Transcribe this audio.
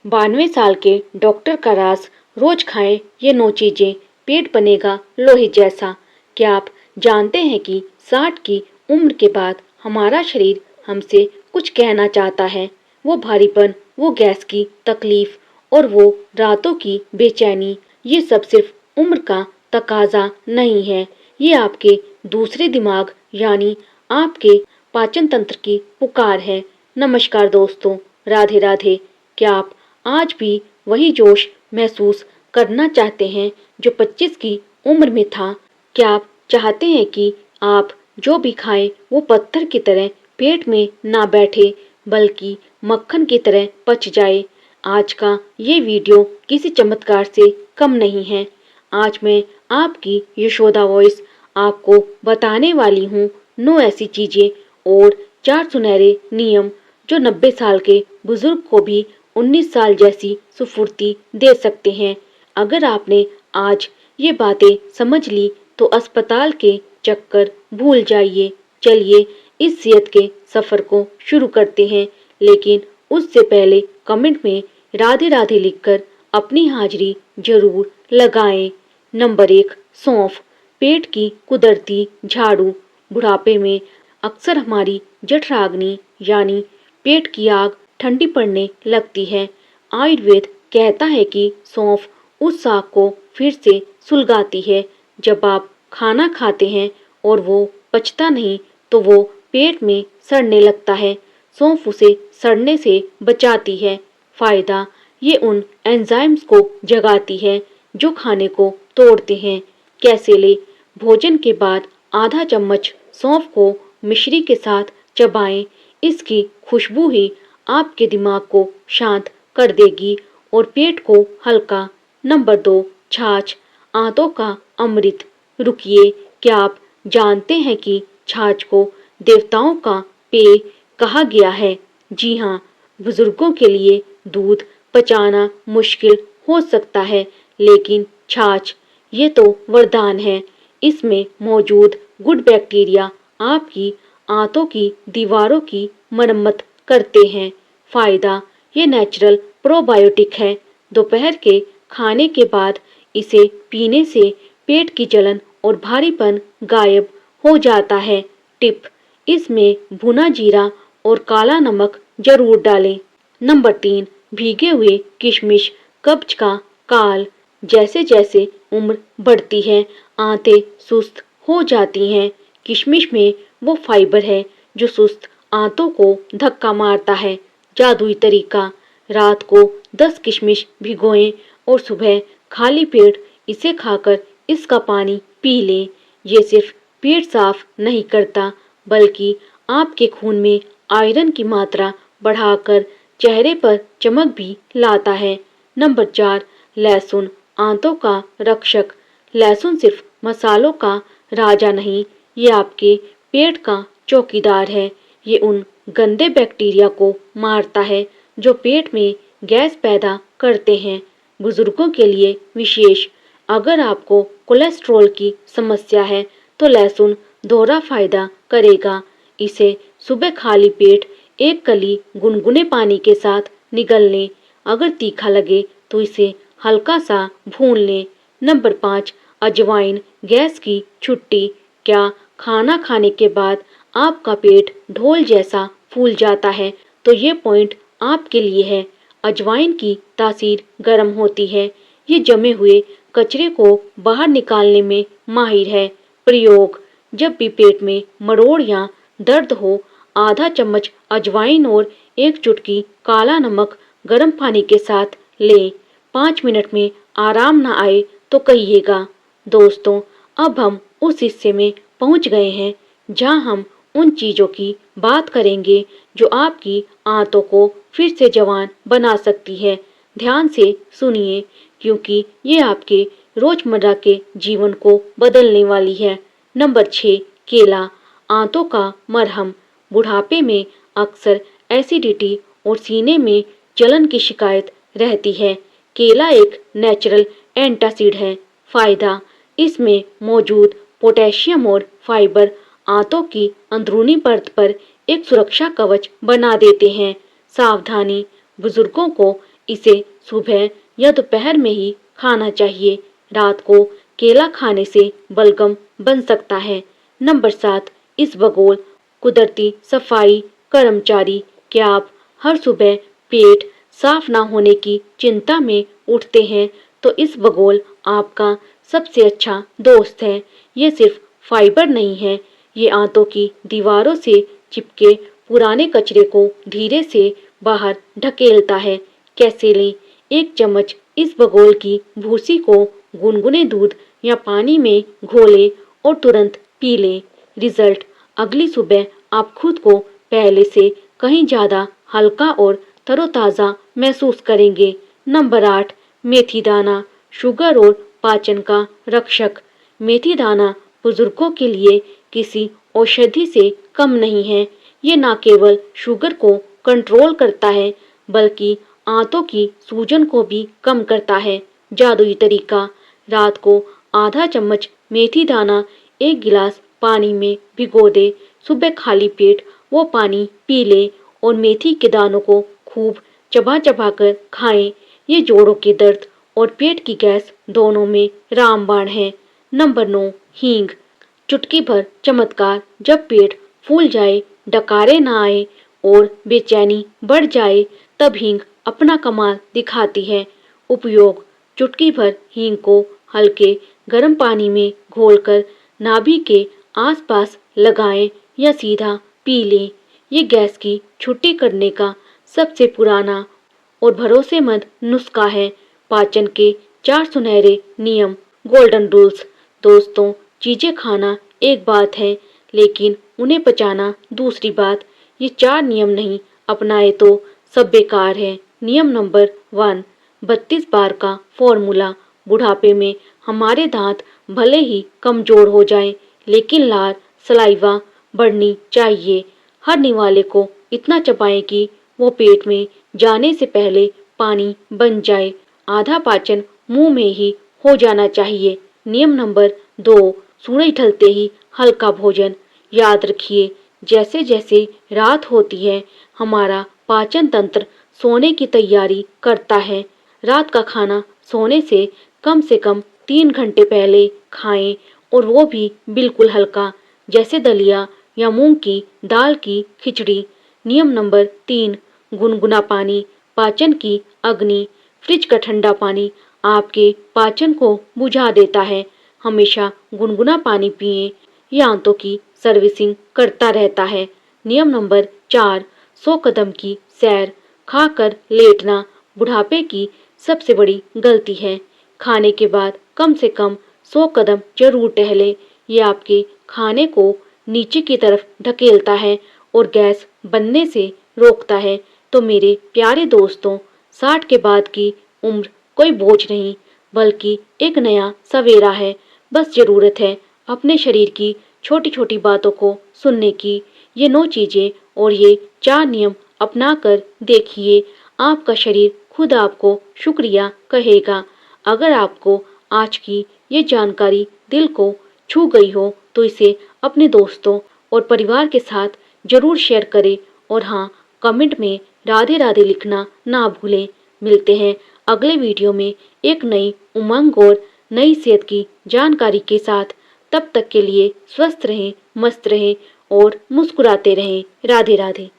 92 साल के डॉक्टर का राज, रोज खाएं ये 9 चीजें, पेट बनेगा लोहे जैसा। क्या आप जानते हैं कि 60 की उम्र के बाद हमारा शरीर हमसे कुछ कहना चाहता है। वो भारीपन, वो गैस की तकलीफ और वो रातों की बेचैनी, ये सब सिर्फ उम्र का तकाजा नहीं है। ये आपके दूसरे दिमाग यानी आपके पाचन तंत्र की पुकार है। नमस्कार दोस्तों, राधे राधे। क्या आप आज भी वही जोश महसूस करना चाहते हैं जो 25 की उम्र में था? क्या आप चाहते हैं कि आप जो भी खाएं वो पत्थर की तरह पेट में ना बैठे बल्कि मक्खन की तरह पच जाए? आज का ये वीडियो किसी चमत्कार से कम नहीं है। आज मैं आपकी यशोदा वॉइस आपको बताने वाली हूँ 9 ऐसी चीजें और 4 सुनहरे नियम जो 90 साल के बुजुर्ग को भी 19 साल जैसी स्फूर्ति दे सकते हैं। अगर आपने आज ये बातें समझ ली तो अस्पताल के चक्कर भूल जाइए। चलिए इस सेहत के सफर को शुरू करते हैं, लेकिन उससे पहले कमेंट में राधे राधे लिखकर अपनी हाजिरी जरूर लगाएं। नंबर 1, सौंफ, पेट की कुदरती झाड़ू। बुढ़ापे में अक्सर हमारी जठराग्नि यानी पेट की आग ठंडी पड़ने लगती है। आयुर्वेद कहता है कि सौंफ उस आग को फिर से सुलगाती है। जब आप खाना खाते हैं और वो पचता नहीं तो वो पेट में सड़ने लगता है। सौंफ उसे सड़ने से बचाती है। फायदा, ये उन एंजाइम्स को जगाती है जो खाने को तोड़ते हैं। कैसे ले? भोजन के बाद आधा चम्मच सौंफ को मिश्री के साथ चबाएं। इसकी खुशबू ही आपके दिमाग को शांत कर देगी और पेट को हल्का। नंबर 2, छाछ, आंतों का अमृत। रुकिए, क्या आप जानते हैं कि छाछ को देवताओं का पेय कहा गया है? जी हाँ, बुजुर्गों के लिए दूध पचाना मुश्किल हो सकता है, लेकिन छाछ, ये तो वरदान है। इसमें मौजूद गुड बैक्टीरिया आपकी आंतों की दीवारों की मरम्मत करते हैं। फायदा, ये नेचुरल प्रोबायोटिक है। दोपहर के खाने के बाद इसे पीने से पेट की जलन और भारीपन गायब हो जाता है। टिप, इसमें भुना जीरा और काला नमक जरूर डालें। नंबर 3, भीगे हुए किशमिश, कब्ज का काल। जैसे जैसे उम्र बढ़ती है आंतें सुस्त हो जाती हैं। किशमिश में वो फाइबर है जो सुस्त आंतों को धक्का मारता है। जादुई तरीका, रात को 10 किशमिश भिगोएं और सुबह खाली पेट इसे खाकर इसका पानी पी लें। ये सिर्फ पेट साफ नहीं करता बल्कि आपके खून में आयरन की मात्रा बढ़ाकर चेहरे पर चमक भी लाता है। नंबर 4, लहसुन, आंतों का रक्षक। लहसुन सिर्फ मसालों का राजा नहीं, ये आपके पेट का चौकीदार है। ये उन गंदे बैक्टीरिया को मारता है जो पेट में गैस पैदा करते हैं। बुजुर्गों के लिए विशेष, अगर आपको कोलेस्ट्रॉल की समस्या है तो लहसुन दोहरा फायदा करेगा। इसे सुबह खाली पेट एक कली गुनगुने पानी के साथ निगल लें। अगर तीखा लगे तो इसे हल्का सा भून लें। नंबर 5, अजवाइन, गैस की छुट्टी। क्या खाना खाने के बाद आपका पेट ढोल जैसा फूल जाता है तो ये पॉइंट आपके लिए है। अजवाइन की तासीर गर्म होती है। ये जमे हुए कचरे को बाहर निकालने में माहिर है। प्रयोग, जब भी पेट में मरोड़ या दर्द हो, आधा चम्मच अजवाइन और 1 चुटकी काला नमक गर्म पानी के साथ लें। 5 मिनट में आराम न आए तो कहिएगा। दोस्तों, अब हम उस हिस्से में पहुंच गए हैं जहां हम उन चीजों की बात करेंगे जो आपकी आंतों को फिर से जवान बना सकती है। ध्यान से सुनिए क्योंकि ये आपके रोजमर्रा के जीवन को बदलने वाली है। नंबर 6, केला, आंतों का मरहम। बुढ़ापे में अक्सर एसिडिटी और सीने में जलन की शिकायत रहती है। केला एक नेचुरल एंटासिड है। फायदा, इसमें मौजूद पोटेशियम और फाइबर आंतों की अंदरूनी परत पर एक सुरक्षा कवच बना देते हैं। सावधानी, बुजुर्गों को इसे सुबह या दोपहर में ही खाना चाहिए। रात को केला खाने से बलगम बन सकता है। नंबर 7, इसबगोल कुदरती सफाई कर्मचारी। क्या आप हर सुबह पेट साफ ना होने की चिंता में उठते हैं तो इसबगोल आपका सबसे अच्छा दोस्त है। ये सिर्फ फाइबर नहीं है, ये आंतों की दीवारों से चिपके पुराने कचरे को धीरे से बाहर ढकेलता है। कैसे लें? 1 चम्मच इसबगोल की भूसी को गुनगुने दूध या पानी में घोलें और तुरंत पी लें। रिजल्ट: अगली सुबह आप खुद को पहले से कहीं ज़्यादा हल्का और तरोताज़ा महसूस करेंगे। नंबर 8, मेथी दाना शुगर और पाचन का रक्षक। मेथी दाना बुजुर्गों के लिए किसी औषधि से कम नहीं है। ये न केवल शुगर को कंट्रोल करता है बल्कि आंतों की सूजन को भी कम करता है। जादुई तरीका: रात को आधा चम्मच मेथी दाना 1 गिलास पानी में भिगो दे। सुबह खाली पेट वो पानी पी ले और मेथी के दानों को खूब चबा चबा कर खाएं। ये जोड़ों के दर्द और पेट की गैस दोनों में रामबाण है। नंबर 9, हींग चुटकी भर चमत्कार। जब पेट फूल जाए, डकारे ना आए और बेचैनी बढ़ जाए तब हींग अपना कमाल दिखाती है। उपयोग: चुटकी भर हींग को हल्के गर्म पानी में घोलकर नाभि के आसपास लगाएं या सीधा पी लें। ये गैस की छुट्टी करने का सबसे पुराना और भरोसेमंद नुस्खा है। पाचन के 4 सुनहरे नियम, गोल्डन रूल्स। दोस्तों, चीजें खाना एक बात है लेकिन उन्हें पचाना दूसरी बात। ये 4 नियम नहीं अपनाए तो सब बेकार है। नियम नंबर 1, 32 बार का फॉर्मूला। बुढ़ापे में हमारे दांत भले ही कमजोर हो जाएं, लेकिन लार सलाइवा बढ़नी चाहिए। हर निवाले को इतना चबाएं कि वो पेट में जाने से पहले पानी बन जाए। आधा पाचन मुंह में ही हो जाना चाहिए। नियम नंबर 2, सूरज ढलते ही हल्का भोजन। याद रखिए, जैसे जैसे रात होती है हमारा पाचन तंत्र सोने की तैयारी करता है। रात का खाना सोने से कम 3 घंटे पहले खाएं और वो भी बिल्कुल हल्का, जैसे दलिया या मूंग की दाल की खिचड़ी। नियम नंबर 3, गुनगुना पानी पाचन की अग्नि। फ्रिज का ठंडा पानी आपके पाचन को बुझा देता है। हमेशा गुनगुना पानी पिएं, ये आंतों की सर्विसिंग करता रहता है। नियम नंबर 4, 100 कदम की सैर। खाकर लेटना बुढ़ापे की सबसे बड़ी गलती है। खाने के बाद कम से कम 100 कदम जरूर टहलें। ये आपके खाने को नीचे की तरफ ढकेलता है और गैस बनने से रोकता है। तो मेरे प्यारे दोस्तों, 60 के बाद की उम्र कोई बोझ नहीं बल्कि एक नया सवेरा है। बस जरूरत है अपने शरीर की छोटी छोटी बातों को सुनने की। ये 9 चीजें और ये 4 नियम अपना कर देखिए, आपका शरीर खुद आपको शुक्रिया कहेगा। अगर आपको आज की ये जानकारी दिल को छू गई हो तो इसे अपने दोस्तों और परिवार के साथ जरूर शेयर करें और हाँ, कमेंट में राधे राधे लिखना ना भूलें। मिलते हैं अगले वीडियो में एक नई उमंग और नई सेहत की जानकारी के साथ। तब तक के लिए स्वस्थ रहें, मस्त रहें और मुस्कुराते रहें। राधे राधे।